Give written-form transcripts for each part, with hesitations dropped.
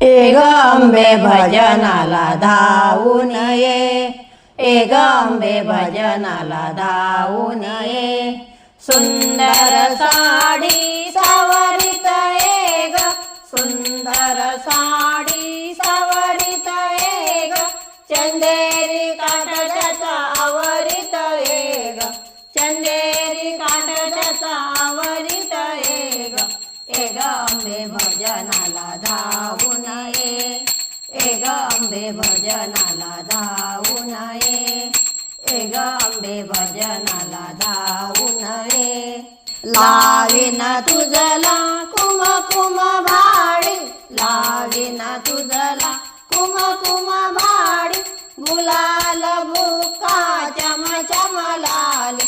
ए ग अंबे भजनाला धावून ये, ए ग अंबे भजनाला धावून ये. सुंदर साडी सावरीत ये ग, सुंदर साडी सावरीत ये ग. चंदेरी काठ त्याचा आवरीत ये ग, चंदेरी काठ त्याचा आवरीत ये ग. ए ग अंबे भजनाला धावून ये, ए ग अंबे भजनाला धावून ये, ए ग अंबे भजनाला धावून ये. लावीन तुझला कुमकुम भाडी, लावीन तुझला कुमकुम भाडी. गुलाल बुक्का चम चम लाली,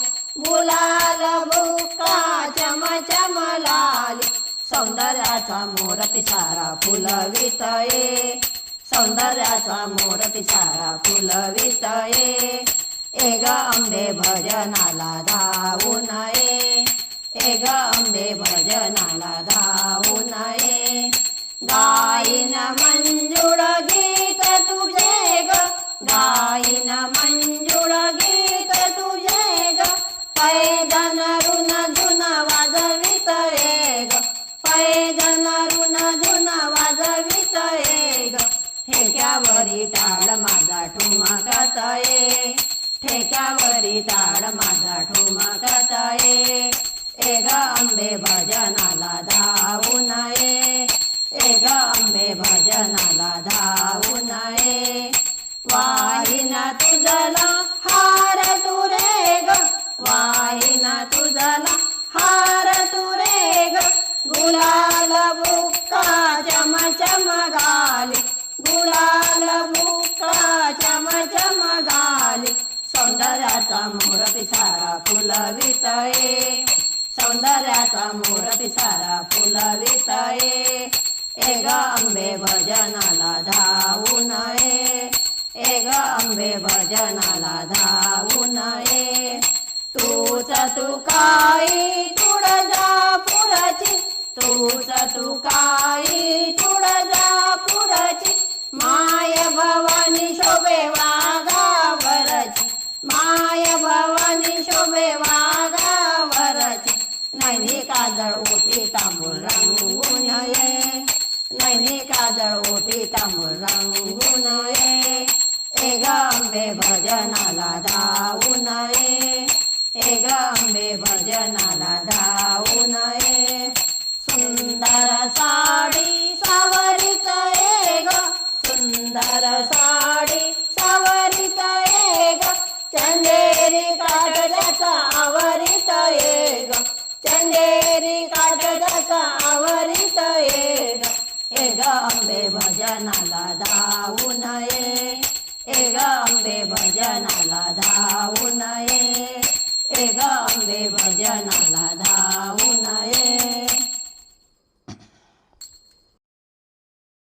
गुलाल बुक्का चम चम लाली. सौंदर्याचा मोर पिसारा फुलवित ये, सौंदर्याचा मोर पिसारा फुलवित ये. ए ग अंबे भजनाला धावून ये, ए ग अंबे भजनाला धावून ये. गाईन मंजुळ गीत तुझे ग, गाईन मंजुळ गीत तुझे ग. पैदन रुन झुन वाजवित ये ग, पैदन रुन झुन वाजवित ये ग. ठेक्यावरी टाळ माझा ठुमकत ये, ठेक्यावरी टाळ माझा ठुमकत ये. ए ग अंबे भजनाला धावून ये, ए ग अंबे भजनाला धावून ये. वाहीन तुझला हार तुरे ग, वाहीन तुझला हार तुरे ग. गुलाल बुक्का चम चम गाली, गुलाल बुक्का चम चम गाली. सौंदर्याचा मोर पिसारा फुलवित ये, सौंदर्याचा मोर पिसारा फुलवित ये. ए ग अंबे भजनाला धावून ये, ए ग अंबे भजनाला धावून ये. तूच तुकाई तुळजापुरची, तूच तुकाई तुळजापुरची. माय भवानी शोभे वाघावरची, माय भवानी शोभे वाघावरची. नैनी काजळ ओटी तांबूळ रंगून ये, नैनी काजळ ओटी तांबूळ रंगून ये. ए ग अंबे भजनाला धावून ये, ए ग अंबे भजनाला धावून ये. सुंदर साडी सावरीत ये ग, सुंदर साडी सावरीत ये ग. चंदेरी काठ त्याचा आवरीत ये ग, चंदेरी काठ त्याचा आवरीत ये ग. ए ग अंबे भजनाला धावून ये, ए ग अंबे भजनाला धावून ये, ए ग अंबे भजनाला धावून